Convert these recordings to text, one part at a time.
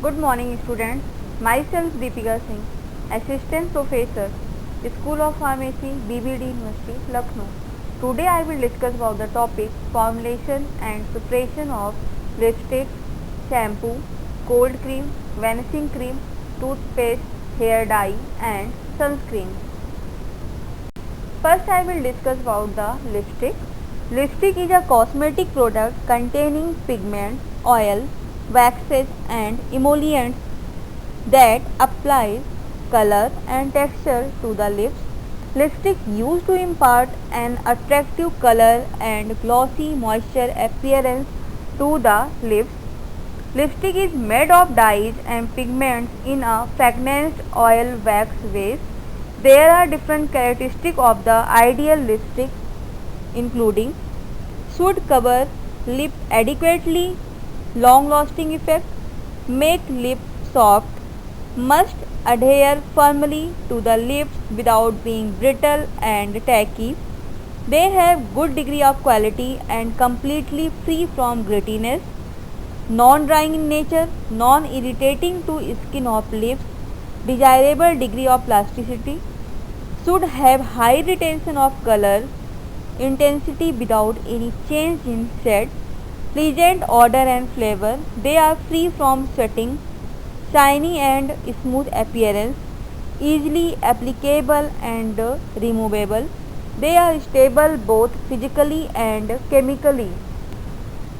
Good morning students. Myself Deepika Singh, Assistant Professor, School of Pharmacy, BBD University, Lucknow. Today I will discuss about the topic formulation and preparation of lipstick, shampoo, cold cream, vanishing cream, toothpaste, hair dye and sunscreen. First I will discuss about the lipstick. Lipstick is a cosmetic product containing pigments, oil, waxes and emollients that applies color and texture to the lips. Lipstick used to impart an attractive color and glossy moisture appearance to the lips. Lipstick is made of dyes and pigments in a fragranced oil wax base. There are different characteristics of the ideal lipstick, including should cover lip adequately, long lasting effect, make lip soft, must adhere firmly to the lips without being brittle and tacky. They have good degree of quality and completely free from grittiness, non-drying in nature, non-irritating to skin of lips, desirable degree of plasticity, should have high retention of color, intensity without any change in shade, pleasant odor and flavor. They are free from sweating, shiny and smooth appearance, easily applicable and removable. They are stable both physically and chemically.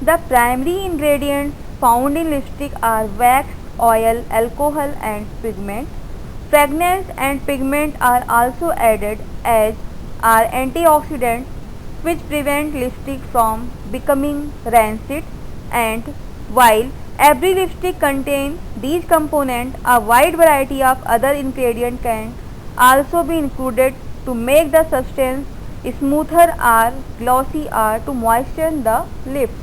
The primary ingredients found in lipstick are wax, oil, alcohol and pigment. Fragrance and pigment are also added as are antioxidants which prevent lipstick from becoming rancid, and while every lipstick contains these components, a wide variety of other ingredients can also be included to make the substance smoother or glossy or to moisten the lips.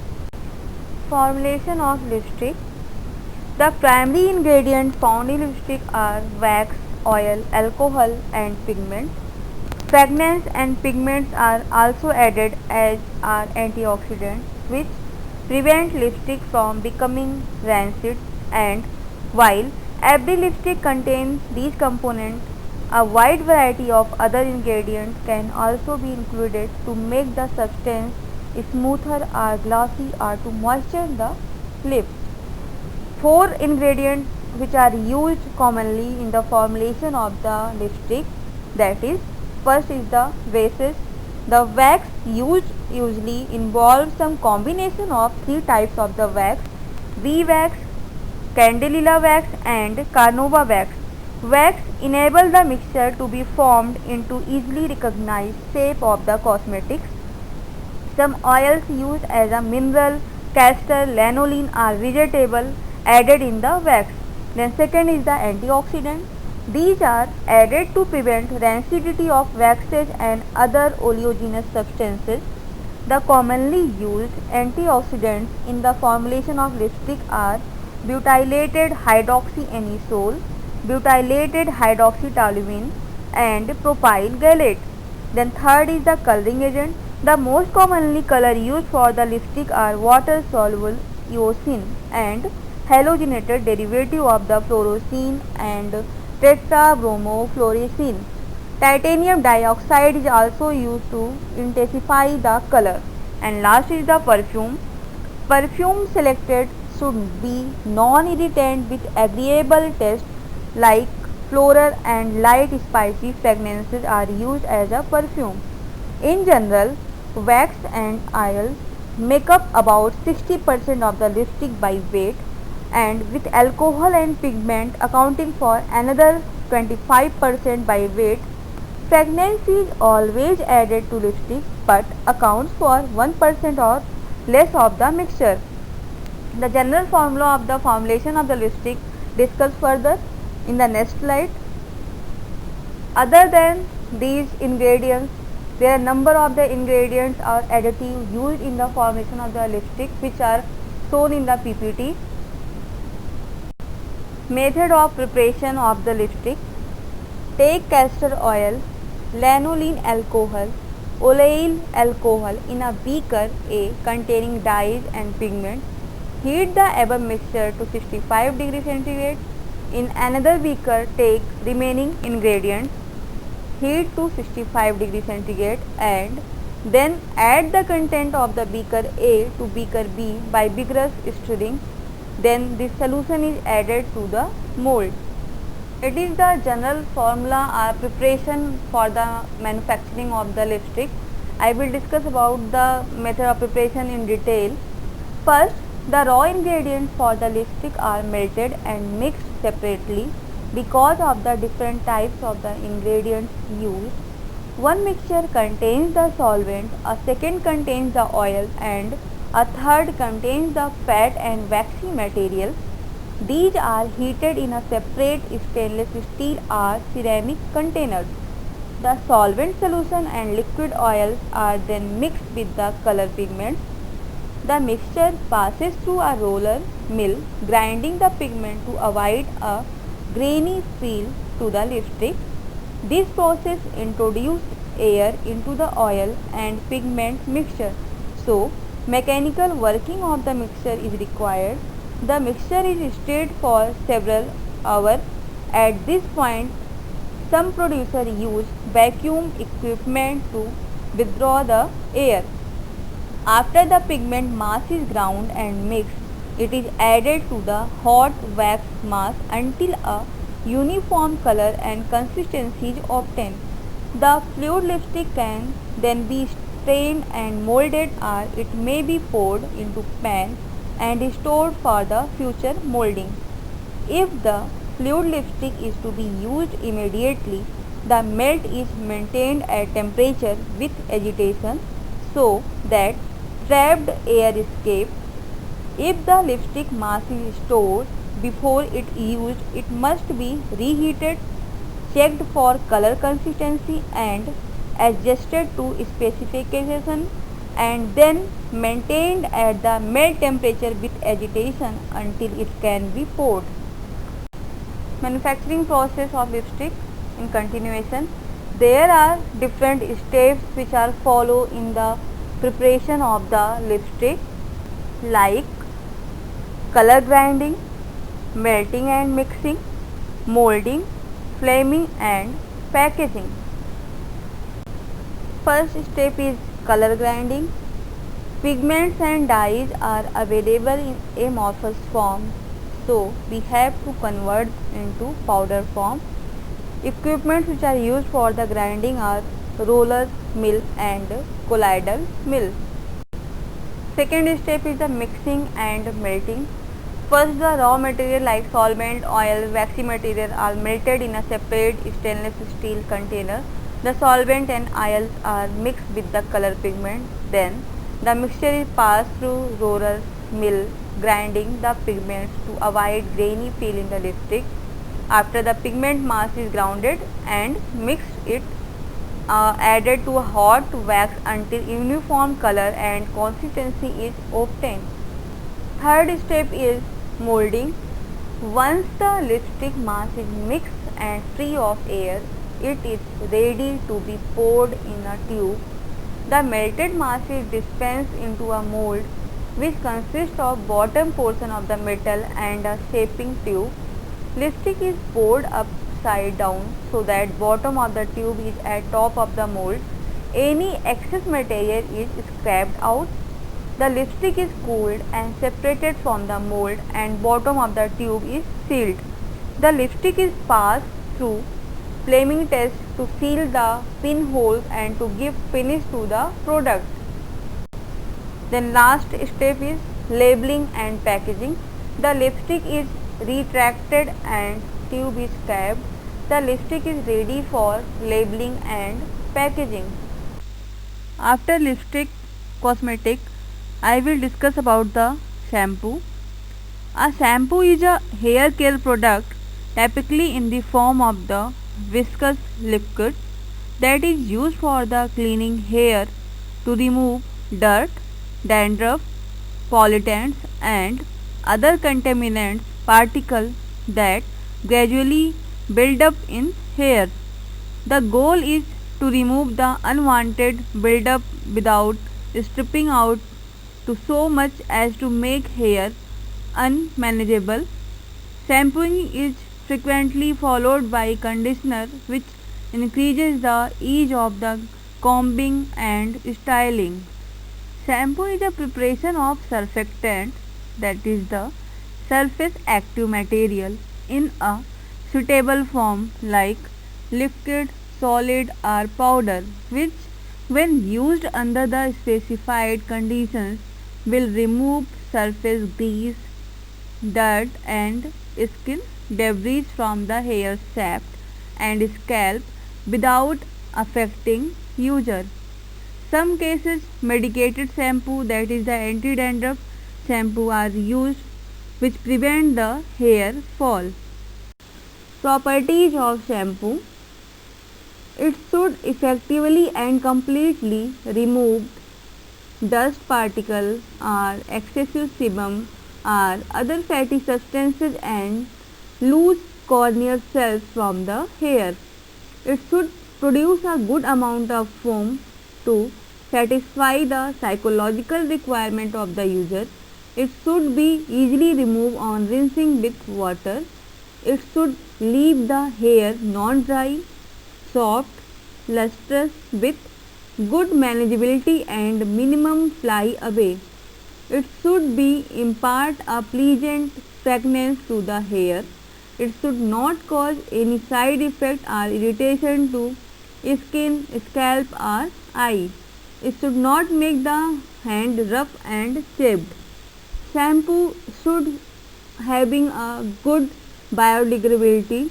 Formulation of lipstick. The primary ingredients found in lipstick are wax, oil, alcohol and pigment. Fragrance and pigments are also added as are antioxidants which prevent lipstick from becoming rancid, and while every lipstick contains these components, a wide variety of other ingredients can also be included to make the substance smoother or glossy or to moisten the lips. Four ingredients which are used commonly in the formulation of the lipstick, that is, first is the waxes. The wax used usually involves some combination of three types of the wax: beeswax, candelilla wax and carnauba wax. Wax enable the mixture to be formed into easily recognized shape of the cosmetics. Some oils used as a mineral, castor, lanolin are vegetable added in the wax. Then second is the antioxidant. These are added to prevent rancidity of waxes and other oleaginous substances. The commonly used antioxidants in the formulation of lipstick are butylated hydroxyanisole, butylated hydroxytoluene and propyl gallate. Then third is the coloring agent. The most commonly color used for the lipstick are water soluble eosin and halogenated derivative of the fluorescein and tetrabromofluorescein. Titanium dioxide is also used to intensify the color. And last is the perfume. Perfume selected should be non-irritant with agreeable taste, like floral and light spicy fragrances are used as a perfume. In general, wax and oil make up about 60% of the lipstick by weight, and with alcohol and pigment accounting for another 25% by weight. Fragrance is always added to lipstick but accounts for 1% or less of the mixture. The general formula of the formulation of the lipstick discussed further in the next slide. Other than these ingredients, there are number of the ingredients or additives used in the formation of the lipstick which are shown in the PPT. Method of preparation of the lipstick. Take castor oil, lanolin alcohol, olein alcohol in a beaker A containing dyes and pigments. Heat the above mixture to 65 degrees centigrade. In another beaker, take remaining ingredients, heat to 65 degrees centigrade and then add the content of the beaker A to beaker B by vigorous stirring. Then this solution is added to the mold. It is the general formula or preparation for the manufacturing of the lipstick. I will discuss about the method of preparation in detail. First, the raw ingredients for the lipstick are melted and mixed separately because of the different types of the ingredients used. One mixture contains the solvent, a second contains the oil and a third contains the fat and waxy material. These are heated in a separate stainless steel or ceramic containers. The solvent solution and liquid oils are then mixed with the color pigments. The mixture passes through a roller mill, grinding the pigment to avoid a grainy feel to the lipstick. This process introduces air into the oil and pigment mixture, so mechanical working of the mixture is required. The mixture is stirred for several hours. At this point, some producers use vacuum equipment to withdraw the air. After the pigment mass is ground and mixed, it is added to the hot wax mass until a uniform color and consistency is obtained. The fluid lipstick can then be strained and molded, or it may be poured into pan and stored for the future molding. If the fluid lipstick is to be used immediately, the melt is maintained at temperature with agitation so that trapped air escapes. If the lipstick mass is stored before it is used, it must be reheated, checked for color consistency and adjusted to specification, and then maintained at the melt temperature with agitation until it can be poured. Manufacturing process of lipstick in continuation. There are different steps which are followed in the preparation of the lipstick, like color grinding, melting and mixing, molding, flaming and packaging. First step is color grinding. Pigments and dyes are available in amorphous form, so we have to convert into powder form. Equipments which are used for the grinding are roller mill and colloidal mill. Second step is the mixing and melting. First, the raw material like solvent, oil, waxy material are melted in a separate stainless steel container. The solvent and oils are mixed with the color pigment. Then, the mixture is passed through roller mill, grinding the pigments to avoid grainy feel in the lipstick. After the pigment mass is grounded and mixed, it added to a hot wax until uniform color and consistency is obtained. Third step is molding. Once the lipstick mass is mixed and free of air, it is ready to be poured in a tube. The melted mass is dispensed into a mold which consists of bottom portion of the metal and a shaping tube. Lipstick is poured upside down so that bottom of the tube is at top of the mold. Any excess material is scraped out. The lipstick is cooled and separated from the mold and bottom of the tube is sealed. The lipstick is passed through flaming test to seal the pinholes and to give finish to the product. Then last step is labeling and packaging. The lipstick is retracted and tube is capped. The lipstick is ready for labeling and packaging. After lipstick cosmetic, I will discuss about the shampoo. A shampoo is a hair care product typically in the form of the viscous liquid that is used for the cleaning hair to remove dirt, dandruff, pollutants and other contaminants particles that gradually build up in hair. The goal is to remove the unwanted buildup without stripping out to so much as to make hair unmanageable. Shampooing is frequently followed by conditioner, which increases the ease of the combing and styling. Shampoo is a preparation of surfactant, that is the surface active material, in a suitable form like liquid, solid or powder, which when used under the specified conditions will remove surface grease, dirt and skin debris from the hair shaft and scalp without affecting user. Some cases medicated shampoo, that is the anti-dandruff shampoo, are used which prevent the hair fall. Properties of shampoo: it should effectively and completely remove dust particles or excessive sebum or other fatty substances and loose corneal cells from the hair. It should produce a good amount of foam to satisfy the psychological requirement of the user. It should be easily removed on rinsing with water. It should leave the hair non-dry, soft, lustrous with good manageability and minimum fly away. It should be impart a pleasant fragrance to the hair. It should not cause any side effect or irritation to skin, scalp or eye. It should not make the hand rough and chapped. Shampoo should having a good biodegradability.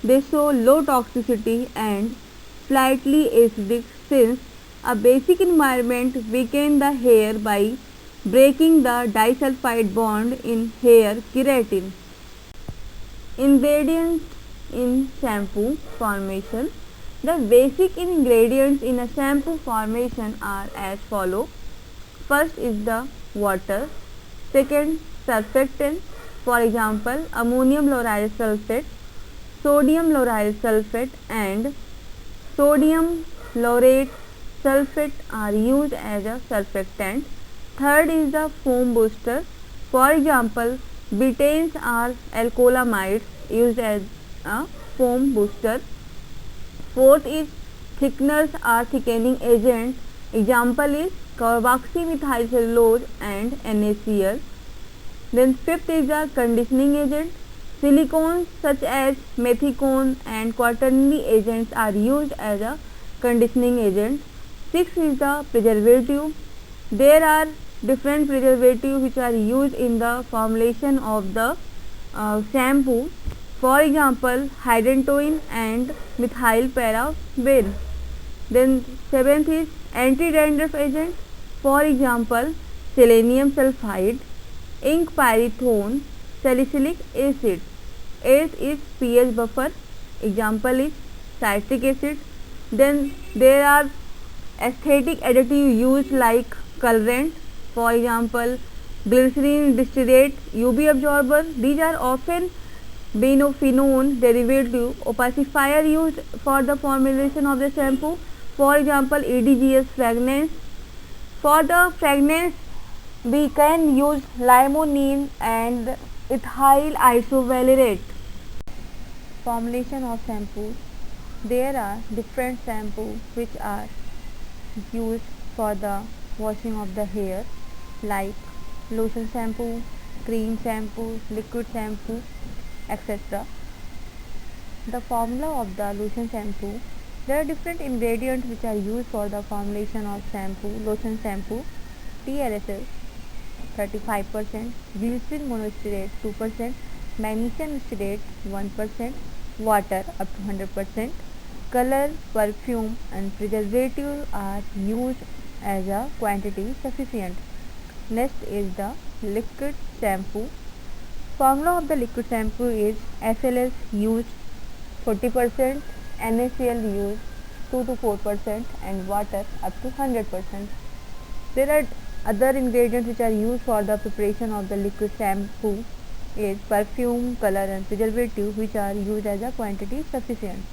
They show low toxicity and slightly acidic, since a basic environment weaken the hair by breaking the disulfide bond in hair keratin. Ingredients in shampoo formation. The basic ingredients in a shampoo formation are as follow. First is the water. Second, surfactant, for example ammonium lauryl sulfate, sodium lauryl sulfate and sodium laurate sulfate are used as a surfactant. Third is the foam booster, for example betaines or alkylamides used as a foam booster. Fourth is thickeners or thickening agent, example is carboxymethyl cellulose and NaCl. Then fifth is the conditioning agent. Silicones such as methicone and quaternary agents are used as a conditioning agent. Sixth is the preservative. There are different preservatives which are used in the formulation of the shampoo. For example, hydantoin and methyl paraben. Then seventh is anti-dandruff agent. For example, selenium sulfide, ink pyrethone, salicylic acid. Eighth is pH buffer. Example is citric acid. Then there are aesthetic additives used like colorant. For example, glycerin distillate, UV absorber. These are often benophenone derivative opacifier used for the formulation of the shampoo. For example, EDGS fragrance. For the fragrance, we can use limonene and ethyl isovalerate. Formulation of shampoos. There are different shampoos which are used for the washing of the hair, like lotion shampoo, cream shampoo, liquid shampoo, etc. The formula of the lotion shampoo. There are different ingredients which are used for the formulation of shampoo. Lotion shampoo: TLSS 35%, glycerin monosterate 2%, magnesium stearate 1%, water up to 100%. Color, perfume and preservative are used as a quantity sufficient. Next is the liquid shampoo. Formula of the liquid shampoo is SLS used 40%, NaCl used 2 to 4% and water up to 100%. There are other ingredients which are used for the preparation of the liquid shampoo is perfume, color and preservative, which are used as a quantity sufficient.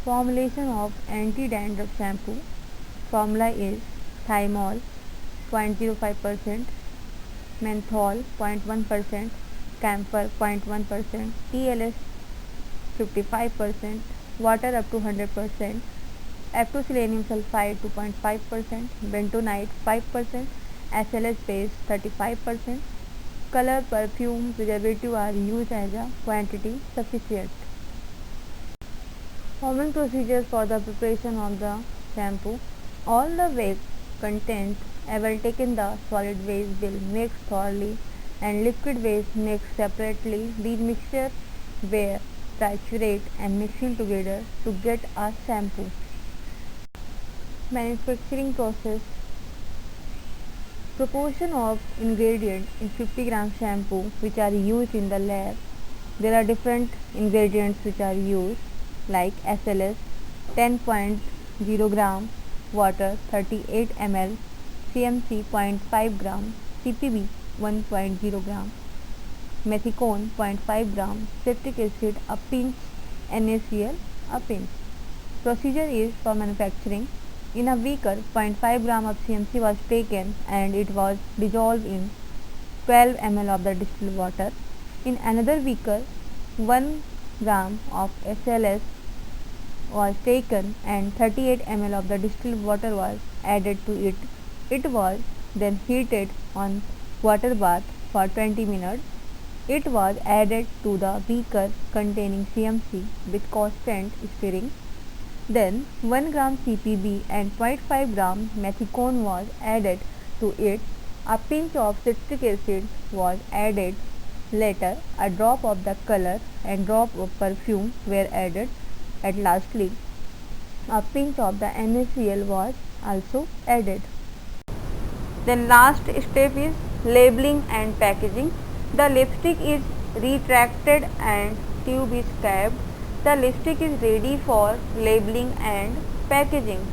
Formulation of anti-dandruff shampoo. Formula is thymol 0.05%, menthol 0.1%, camphor 0.1%, TLS 55%, water up to 100%, F2 selenium sulfide 2.5%, bentonite 5%, SLS base 35%. Color, perfume, preservative are used as a quantity sufficient. Forming procedures for the preparation of the shampoo. All the waste content ever taken the solid waste will mix thoroughly and liquid waste mixed separately. These mixtures were triturate and mixing together to get a shampoo. Manufacturing process. Proportion of ingredient in 50 gram shampoo which are used in the lab. There are different ingredients which are used like SLS 10.0 gram, water 38 ml, CMC 0.5 gram, CPB 1.0 gram, methicone 0.5 gram, citric acid a pinch, NaCl a pinch. Procedure is for manufacturing. In a beaker, 0.5 gram of CMC was taken and it was dissolved in 12 ml of the distilled water. In another beaker, 1 gram of SLS was taken and 38 ml of the distilled water was added to it. It was then heated on water bath for 20 minutes. It was added to the beaker containing CMC with constant stirring. Then 1 gram CPB and 0.5 gram methicone was added to it. A pinch of citric acid was added. Later, a drop of the color and drop of perfume were added. And lastly, a pinch of the NaCl was also added. Then last step is labeling and packaging. The lipstick is retracted and tube is capped. The lipstick is ready for labeling and packaging.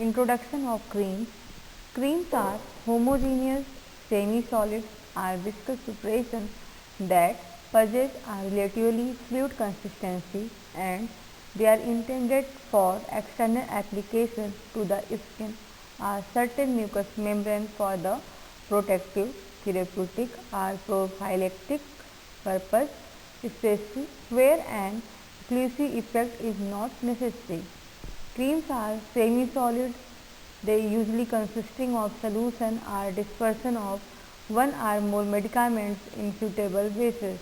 Introduction of creams. Creams are homogeneous, semi-solid or viscous preparations that possess a relatively fluid consistency, and they are intended for external application to the skin or certain mucous membrane for the protective, therapeutic or prophylactic purpose, especially where an occlusive effect is not necessary. Creams are semi-solid. They usually consisting of solution or dispersion of one or more medicaments in suitable bases.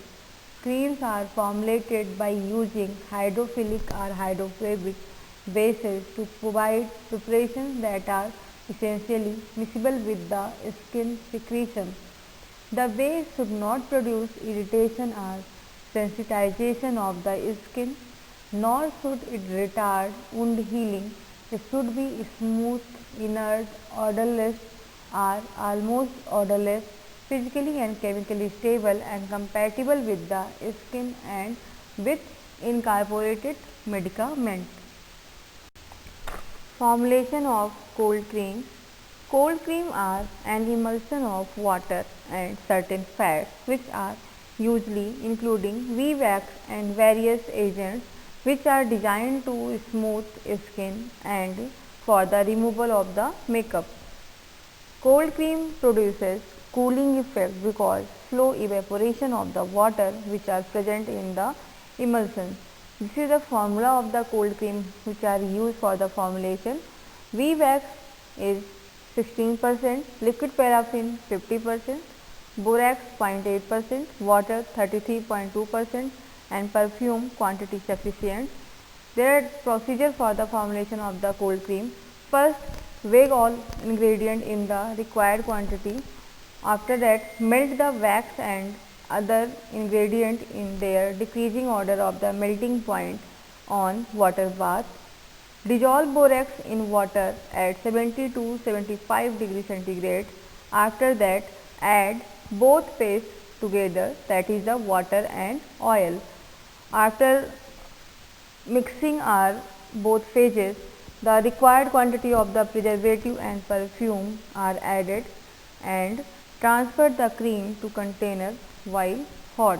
Creams are formulated by using hydrophilic or hydrophobic bases to provide preparations that are essentially miscible with the skin secretion. The base should not produce irritation or sensitization of the skin, nor should it retard wound healing. It should be smooth, inert, odorless, or almost odorless, physically and chemically stable, and compatible with the skin and with incorporated medicament. Formulation of cold cream. Cold cream are an emulsion of water and certain fats, which are usually including V-wax and various agents which are designed to smooth skin and for the removal of the makeup. Cold cream produces cooling effect because slow evaporation of the water which are present in the emulsion. This is the formula of the cold cream which are used for the formulation. V-wax is 16%, liquid paraffin 50%, borax 0.8%, water 33.2%, and perfume quantity sufficient. There are procedure for the formulation of the cold cream. First, weigh all ingredient in the required quantity. After that, melt the wax and other ingredient in their decreasing order of the melting point on water bath. Dissolve borax in water at 70 to 75 degrees centigrade. After that, add both paste together, that is the water and oil. After mixing are both phases, the required quantity of the preservative and perfume are added and transfer the cream to container while hot.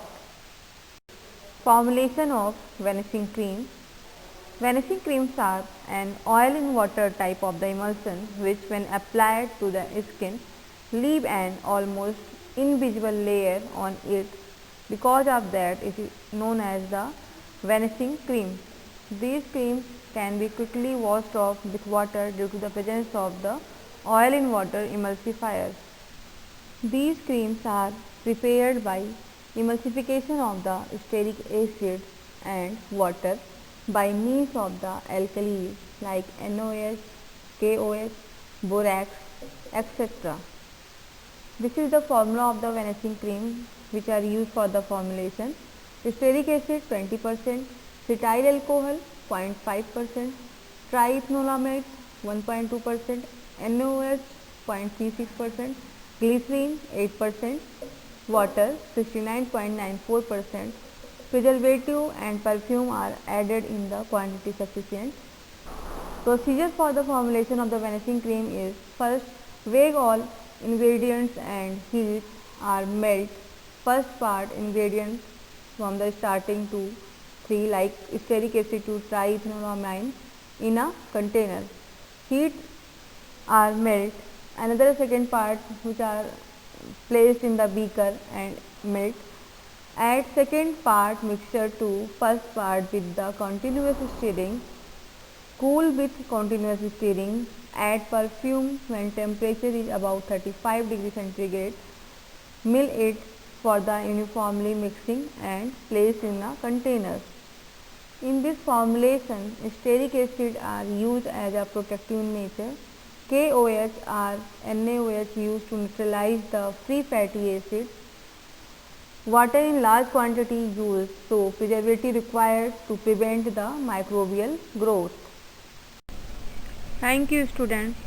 Formulation of vanishing cream. Vanishing creams are an oil in water type of the emulsion which when applied to the skin leave an almost invisible layer on it. Because of that, it is known as the vanishing cream. These creams can be quickly washed off with water due to the presence of the oil in water emulsifiers. These creams are prepared by emulsification of the stearic acid and water by means of the alkalis like NOH, KOH, borax, etc. This is the formula of the vanishing cream which are used for the formulation. Stearic acid 20%, cetyl alcohol 0.5%, triethanolamide 1.2%, NOH 0.36%, glycerin 8%, water 69.94%. Preservative and perfume are added in the quantity sufficient. Procedure for the formulation of the vanishing cream is: first, weigh all ingredients and heat or melt first part ingredients from the starting to 3 like stearic acid to triethanolamine in a container. Heat or melt another second part which are placed in the beaker and melt. Add second part mixture to first part with the continuous stirring. Cool with continuous stirring. Add perfume when temperature is above 35 degrees centigrade. Mill it for the uniformly mixing and place in a container. In this formulation, stearic acid are used as a protective in nature. KOH or NaOH used to neutralize the free fatty acids. Water in large quantity used, so preservative required to prevent the microbial growth. Thank you, students.